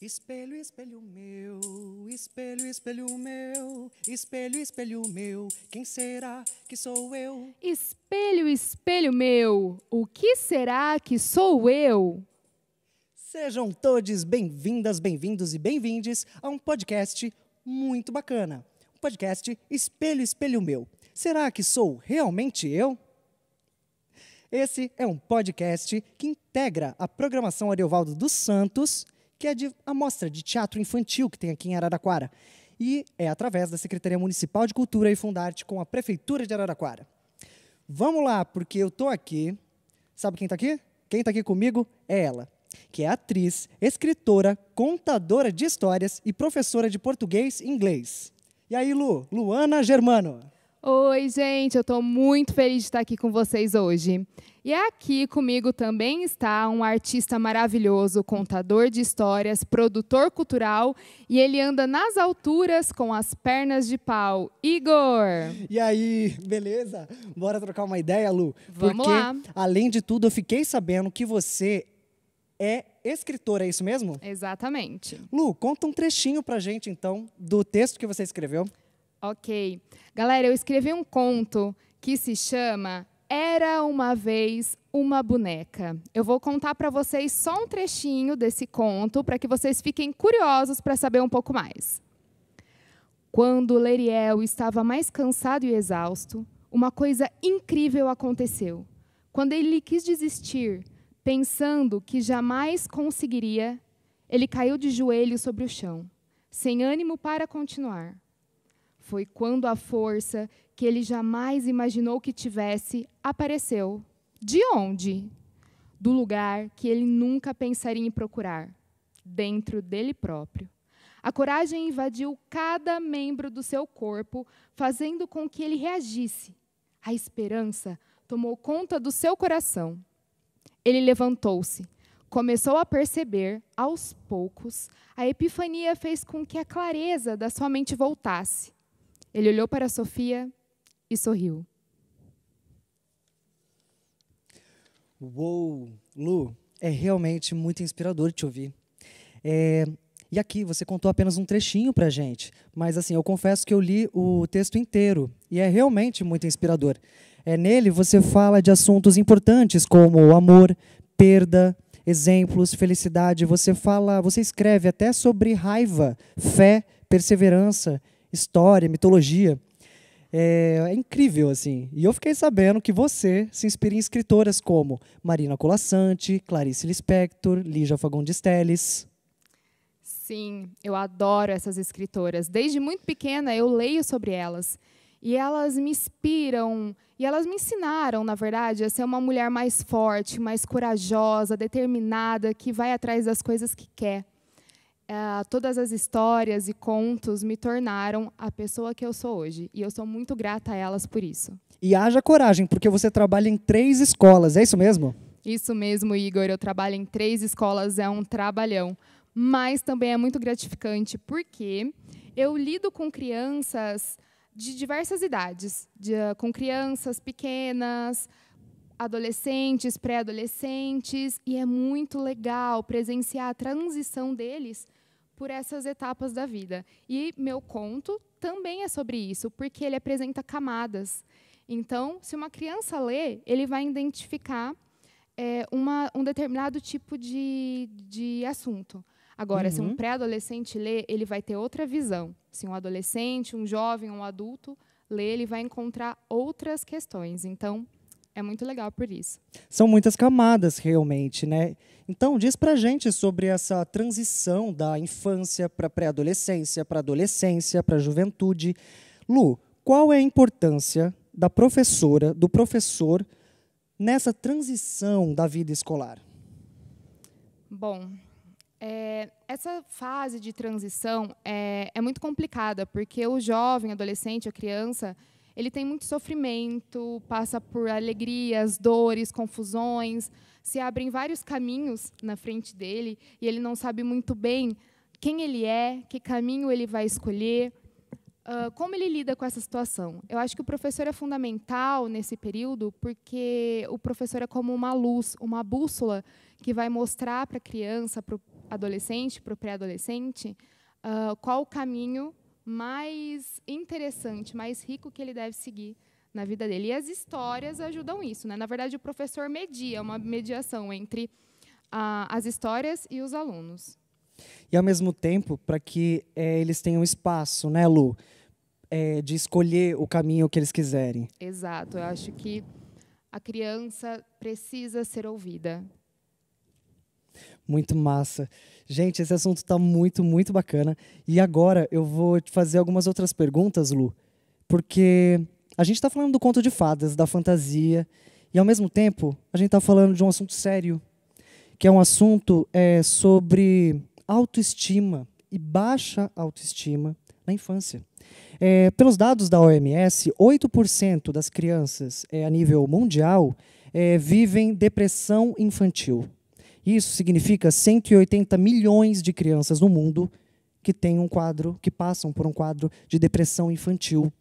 Espelho, espelho meu, espelho, espelho meu, espelho, espelho meu, quem será que sou eu? Espelho, espelho meu, o que será que sou eu? Sejam todos bem-vindas, bem-vindos e bem-vindes a um podcast muito bacana. O podcast Espelho, Espelho Meu. Será que sou realmente eu? Esse é um podcast que integra a programação Ariovaldo dos Santos, que é a mostra de teatro infantil que tem aqui em Araraquara. E é através da Secretaria Municipal de Cultura e Fundarte com a Prefeitura de Araraquara. Vamos lá, porque eu estou aqui. Sabe quem está aqui? Quem está aqui comigo é ela, que é atriz, escritora, contadora de histórias e professora de português e inglês. E aí, Luana Germano. Oi, gente, eu estou muito feliz de estar aqui com vocês hoje. E aqui comigo também está um artista maravilhoso, contador de histórias, produtor cultural, e ele anda nas alturas com as pernas de pau. Igor! E aí, beleza? Bora trocar uma ideia, Lu? Vamos Porque, lá. além de tudo, eu fiquei sabendo que você é escritora, é isso mesmo? Exatamente. Lu, conta um trechinho pra gente, então, do texto que você escreveu. Ok. Galera, eu escrevi um conto que se chama Era uma Vez uma Boneca. Eu vou contar para vocês só um trechinho desse conto para que vocês fiquem curiosos para saber um pouco mais. Quando Leriel estava mais cansado e exausto, uma coisa incrível aconteceu. Quando ele quis desistir, pensando que jamais conseguiria, ele caiu de joelhos sobre o chão, sem ânimo para continuar. Foi quando a força que ele jamais imaginou que tivesse apareceu. De onde? Do lugar que ele nunca pensaria em procurar, dentro dele próprio. A coragem invadiu cada membro do seu corpo, fazendo com que ele reagisse. A esperança tomou conta do seu coração. Ele levantou-se, começou a perceber, aos poucos, a epifania fez com que a clareza da sua mente voltasse. Ele olhou para Sofia e sorriu. Uou, Lu, é realmente muito inspirador te ouvir. E aqui, você contou apenas um trechinho pra gente, mas assim, eu confesso que eu li o texto inteiro e é realmente muito inspirador. Nele você fala de assuntos importantes como o amor, perda, exemplos, felicidade. Você escreve até sobre raiva, fé, perseverança, história, mitologia. É incrível, assim. E eu fiquei sabendo que você se inspira em escritoras como Marina Colasanti, Clarice Lispector, Lígia Fagundes Telles. Sim, eu adoro essas escritoras. Desde muito pequena eu leio sobre elas. E elas me inspiram, e elas me ensinaram, na verdade, a ser uma mulher mais forte, mais corajosa, determinada, que vai atrás das coisas que quer. Todas as histórias e contos me tornaram a pessoa que eu sou hoje. E eu sou muito grata a elas por isso. E haja coragem, porque você trabalha em 3 escolas, é isso mesmo? Isso mesmo, Igor. Eu trabalho em 3 escolas, é um trabalhão. Mas também é muito gratificante, porque eu lido com crianças de diversas idades. Com crianças pequenas, adolescentes, pré-adolescentes. E é muito legal presenciar a transição deles por essas etapas da vida. E meu conto também é sobre isso, porque ele apresenta camadas. Então, se uma criança lê, ele vai identificar um determinado tipo de assunto. Agora, se um pré-adolescente lê, ele vai ter outra visão. Se um adolescente, um jovem, um adulto lê, ele vai encontrar outras questões. Então, é muito legal por isso. São muitas camadas, realmente, né? Então, diz pra gente sobre essa transição da infância para pré-adolescência, para adolescência, para juventude. Lu, qual é a importância da professora, do professor, nessa transição da vida escolar? Bom, essa fase de transição é muito complicada, porque o jovem, adolescente, a criança, ele tem muito sofrimento, passa por alegrias, dores, confusões, se abrem vários caminhos na frente dele e ele não sabe muito bem quem ele é, que caminho ele vai escolher, como ele lida com essa situação. Eu acho que o professor é fundamental nesse período porque o professor é como uma luz, uma bússola que vai mostrar para a criança, para adolescente, para o pré-adolescente, qual o caminho mais interessante, mais rico que ele deve seguir na vida dele. E as histórias ajudam isso, né? Na verdade, o professor media, uma mediação entre as histórias e os alunos. E, ao mesmo tempo, para que eles tenham espaço, né, Lu, de escolher o caminho que eles quiserem. Exato. Eu acho que a criança precisa ser ouvida. Muito massa. Gente, esse assunto está muito, muito bacana. E agora eu vou te fazer algumas outras perguntas, Lu, porque a gente está falando do conto de fadas, da fantasia, e, ao mesmo tempo, a gente está falando de um assunto sério, que é um assunto sobre autoestima e baixa autoestima na infância. Pelos dados da OMS, 8% das crianças a nível mundial vivem depressão infantil. Isso significa 180 milhões de crianças no mundo que passam por um quadro de depressão infantil.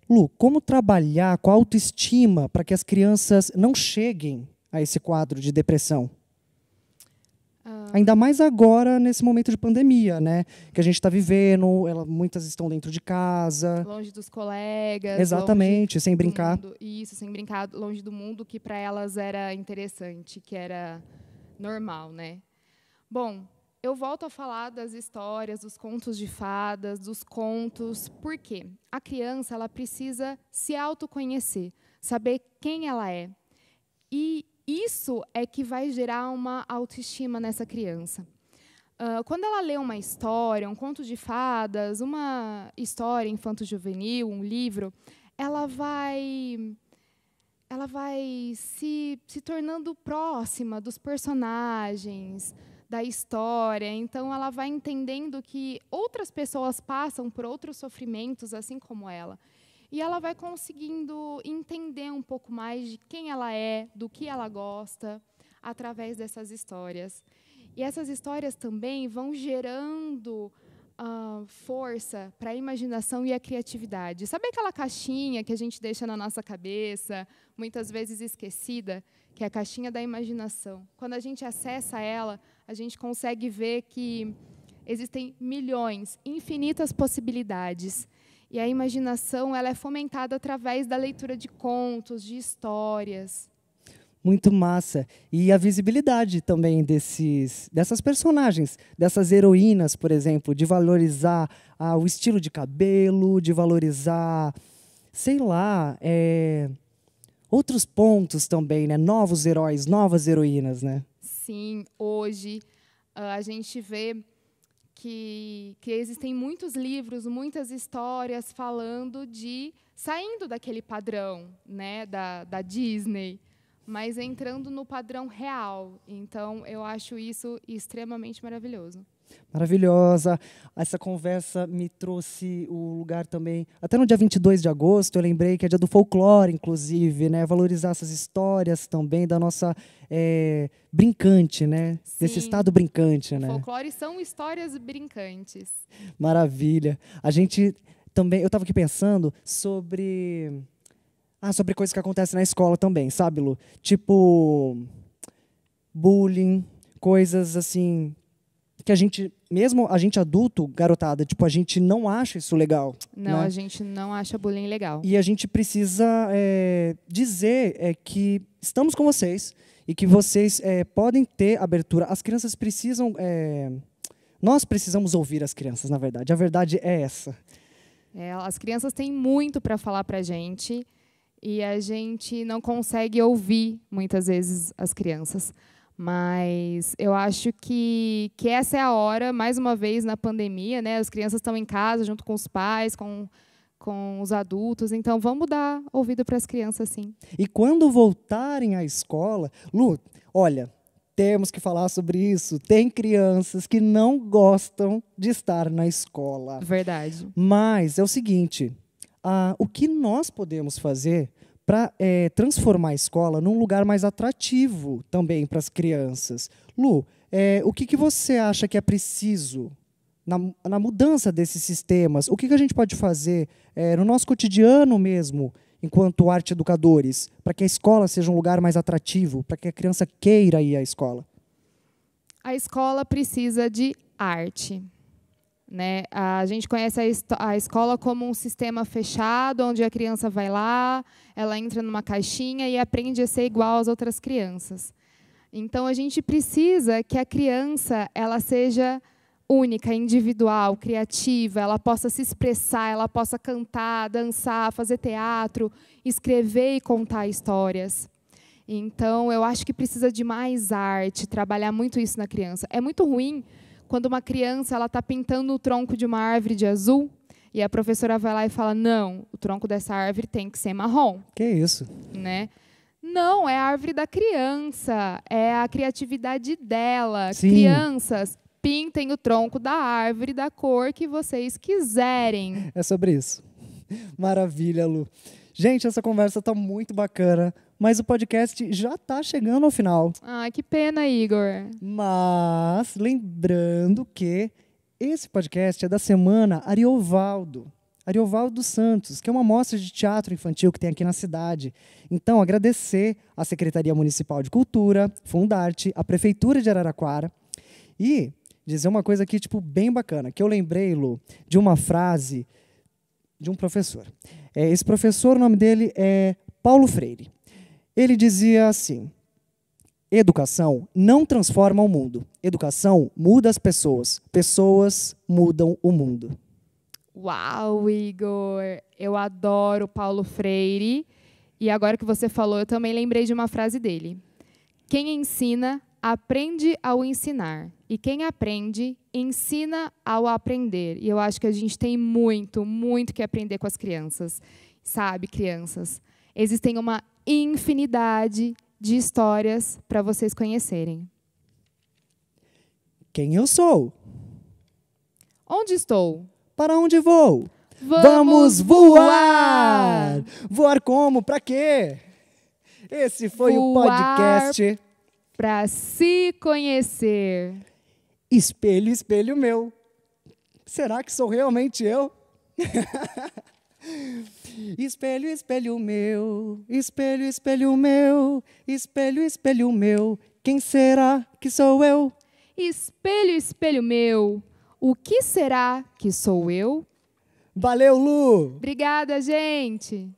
Lu, como trabalhar com a autoestima para que as crianças não cheguem a esse quadro de depressão? Ainda mais agora, nesse momento de pandemia, né? Que a gente está vivendo, muitas estão dentro de casa. Longe dos colegas. Exatamente, sem brincar. Isso, sem brincar, longe do mundo que para elas era interessante, que era normal, né? Bom, eu volto a falar das histórias, dos contos de fadas, dos contos. Por quê? A criança ela precisa se autoconhecer, saber quem ela é. E isso é que vai gerar uma autoestima nessa criança. Quando ela lê uma história, um conto de fadas, uma história infanto-juvenil, um livro, ela vai se tornando próxima dos personagens, da história. Então, ela vai entendendo que outras pessoas passam por outros sofrimentos, assim como ela. E ela vai conseguindo entender um pouco mais de quem ela é, do que ela gosta, através dessas histórias. E essas histórias também vão gerando força para a imaginação e a criatividade. Sabe aquela caixinha que a gente deixa na nossa cabeça, muitas vezes esquecida, que é a caixinha da imaginação? Quando a gente acessa ela, a gente consegue ver que existem milhões, infinitas possibilidades. E a imaginação ela é fomentada através da leitura de contos, de histórias. Muito massa. E a visibilidade também dessas personagens, dessas heroínas, por exemplo, de valorizar o estilo de cabelo, de valorizar, sei lá, outros pontos também, né? Novos heróis, novas heroínas, né? Sim, hoje a gente vê que existem muitos livros, muitas histórias falando saindo daquele padrão, né, da Disney, mas entrando no padrão real. Então, eu acho isso extremamente maravilhoso. Maravilhosa. Essa conversa me trouxe o lugar também. Até no dia 22 de agosto, eu lembrei que é dia do folclore, inclusive, né? Valorizar essas histórias também da nossa brincante, né? Sim. Desse estado brincante, né? Folclore são histórias brincantes. Maravilha. A gente também, eu estava aqui pensando sobre coisas que acontecem na escola também, sabe, Lu? Tipo bullying, coisas assim que a gente, mesmo a gente adulto, garotada, tipo, a gente não acha isso legal. Não, né? A gente não acha bullying legal. E a gente precisa dizer que estamos com vocês e que vocês podem ter abertura. As crianças precisam... nós precisamos ouvir as crianças, na verdade. A verdade é essa. As crianças têm muito para falar para a gente e a gente não consegue ouvir, muitas vezes, as crianças. Mas eu acho que essa é a hora, mais uma vez, na pandemia, né? As crianças estão em casa, junto com os pais, com os adultos. Então, vamos dar ouvido para as crianças, sim. E quando voltarem à escola... Lu, olha, temos que falar sobre isso. Tem crianças que não gostam de estar na escola. Verdade. Mas é o seguinte, o que nós podemos fazer para transformar a escola num lugar mais atrativo também para as crianças? Lu, o que você acha que é preciso na mudança desses sistemas? O que a gente pode fazer no nosso cotidiano mesmo, enquanto arte educadores, para que a escola seja um lugar mais atrativo, para que a criança queira ir à escola? A escola precisa de arte. Né? A gente conhece a escola como um sistema fechado, onde a criança vai lá, ela entra numa caixinha e aprende a ser igual às outras crianças. Então, a gente precisa que a criança ela seja única, individual, criativa, ela possa se expressar, ela possa cantar, dançar, fazer teatro, escrever e contar histórias. Então, eu acho que precisa de mais arte, trabalhar muito isso na criança. É muito ruim quando uma criança está pintando o tronco de uma árvore de azul e a professora vai lá e fala, não, o tronco dessa árvore tem que ser marrom. Que isso? Né? Não, é a árvore da criança, é a criatividade dela. Sim. Crianças, pintem o tronco da árvore da cor que vocês quiserem. É sobre isso. Maravilha, Lu. Gente, essa conversa está muito bacana, mas o podcast já está chegando ao final. Ah, que pena, Igor. Mas, lembrando que esse podcast é da semana Ariovaldo Santos, que é uma mostra de teatro infantil que tem aqui na cidade. Então, agradecer à Secretaria Municipal de Cultura, Fundarte, à Prefeitura de Araraquara e dizer uma coisa aqui, bem bacana, que eu lembrei, Lu, de uma frase de um professor. Esse professor, o nome dele é Paulo Freire. Ele dizia assim, educação não transforma o mundo. Educação muda as pessoas. Pessoas mudam o mundo. Uau, Igor! Eu adoro Paulo Freire. E agora que você falou, eu também lembrei de uma frase dele. Quem ensina, aprende ao ensinar. E quem aprende, ensina ao aprender. E eu acho que a gente tem muito, muito que aprender com as crianças. Sabe, crianças? Existem uma infinidade de histórias para vocês conhecerem. Quem eu sou? Onde estou? Para onde vou? Vamos voar! Voar como? Para quê? Esse foi o podcast para se conhecer. Espelho, espelho meu. Será que sou realmente eu? Espelho, espelho meu. Espelho, espelho meu. Espelho, espelho meu. Quem será que sou eu? Espelho, espelho meu. O que será que sou eu? Valeu, Lu! Obrigada, gente!